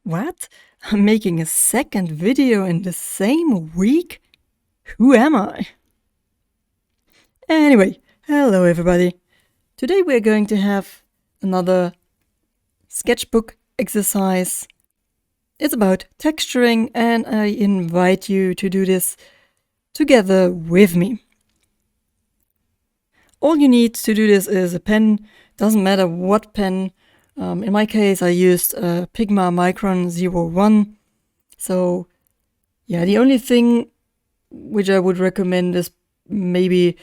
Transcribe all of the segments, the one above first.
What? I'm making a second video in the same week? Who am I? Anyway, hello everybody. Today we're going to have another sketchbook exercise. It's about texturing, and I invite you to do this together with me. All you need to do this is a pen. Doesn't matter what pen. In my case, I used a Pigma Micron 01. So, yeah, the only thing which I would recommend is maybe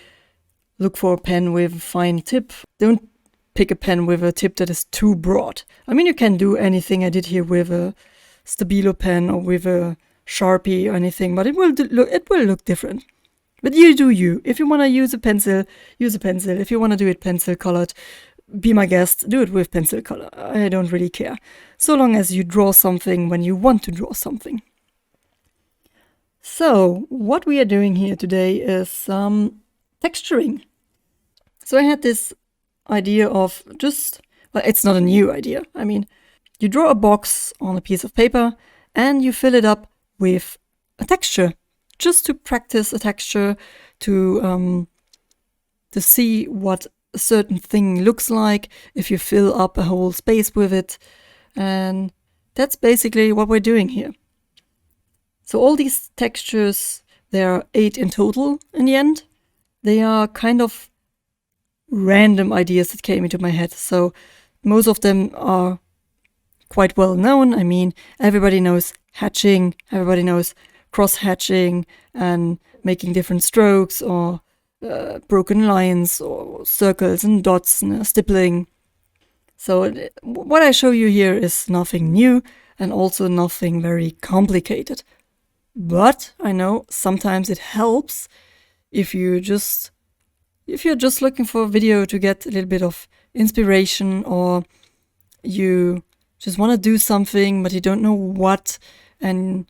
look for a pen with a fine tip. Don't pick a pen with a tip that is too broad. I mean, you can do anything I did here with a Stabilo pen or with a Sharpie or anything, but it will look different. But you do you. If you want to use a pencil, use a pencil. If you want to do it pencil colored, be my guest, do it with pencil color. I don't really care. So long as you draw something when you want to draw something. So, what we are doing here today is texturing. So I had this idea of well, it's not a new idea. I mean, you draw a box on a piece of paper and you fill it up with a texture, just to practice a texture, to see what a certain thing looks like if you fill up a whole space with it. And that's basically what we're doing here. So all these textures, there are 8 in total in the end. They are kind of random ideas that came into my head. So most of them are quite well known. I mean, everybody knows hatching, everybody knows cross-hatching and making different strokes or broken lines or circles and dots and stippling. So what I show you here is nothing new and also nothing very complicated. But I know sometimes it helps if you're just looking for a video to get a little bit of inspiration, or you just want to do something but you don't know what, and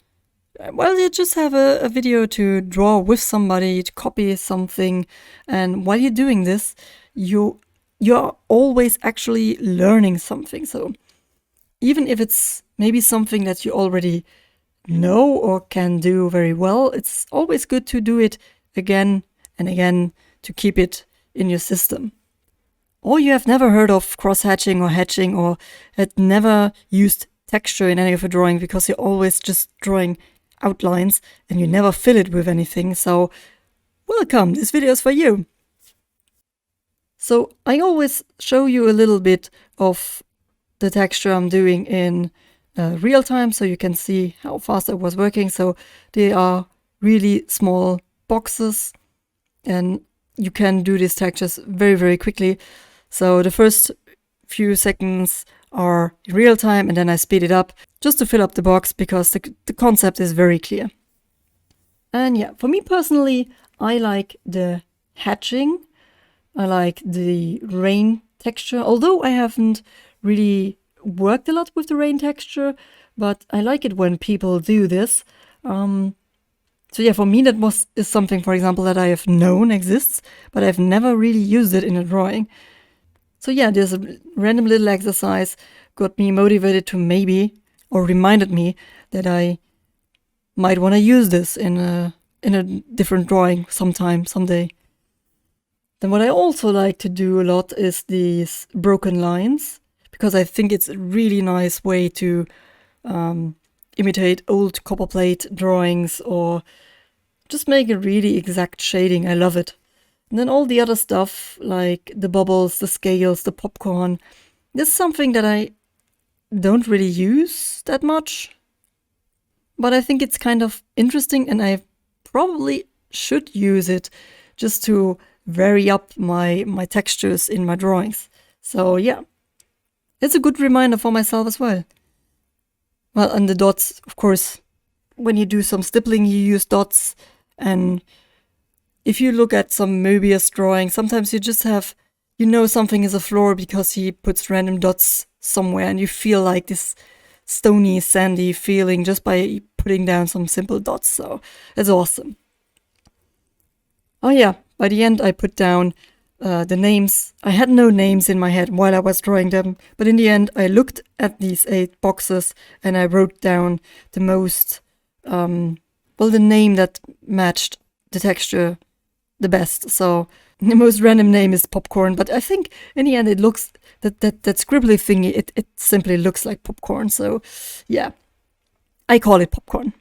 well, you just have a video to draw with somebody, to copy something, and while you're doing this, you're always actually learning something. So even if it's maybe something that you already know or can do very well, it's always good to do it again and again to keep it in your system. Or you have never heard of cross-hatching or hatching, or had never used texture in any of your drawing because you're always just drawing outlines and you never fill it with anything. So welcome, this video is for you. So I always show you a little bit of the texture I'm doing in real time so you can see how fast I was working. So they are really small boxes and you can do these textures very, very quickly. So the first few seconds are in real time and then I speed it up just to fill up the box because the concept is very clear. And yeah, for me personally, I like the hatching. I like the rain texture, although I haven't really worked a lot with the rain texture, but I like it when people do this. So yeah, for me that is something, for example, that I have known exists, but I've never really used it in a drawing. So yeah, this random little exercise got me motivated to maybe, or reminded me that I might want to use this in a different drawing someday. Then what I also like to do a lot is these broken lines, because I think it's a really nice way to imitate old copperplate drawings or just make a really exact shading. I love it. And then all the other stuff like the bubbles, the scales, the popcorn, this is something that I don't really use that much, but I think it's kind of interesting and I probably should use it just to vary up my textures in my drawings. So yeah, it's a good reminder for myself as well. Well, and the dots, of course, when you do some stippling, you use dots. And if you look at some Möbius drawing, sometimes you just have, something is a floor because he puts random dots somewhere and you feel like this stony, sandy feeling just by putting down some simple dots. So it's awesome. Oh yeah, by the end I put down the names. I had no names in my head while I was drawing them, but in the end I looked at these 8 boxes and I wrote down the most, the name that matched the texture the best. So the most random name is popcorn, but I think in the end it looks, that scribbly thingy, it simply looks like popcorn. So yeah, I call it popcorn.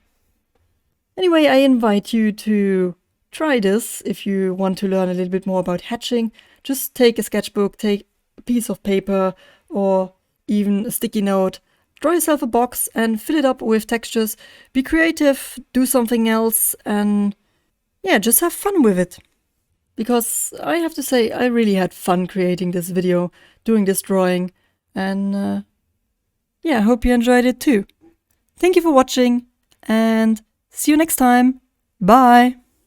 Anyway, I invite you to try this if you want to learn a little bit more about hatching. Just take a sketchbook, take a piece of paper or even a sticky note, draw yourself a box and fill it up with textures. Be creative, do something else, and yeah, just have fun with it. Because I have to say, I really had fun creating this video, doing this drawing, and yeah, I hope you enjoyed it too. Thank you for watching, and see you next time. Bye!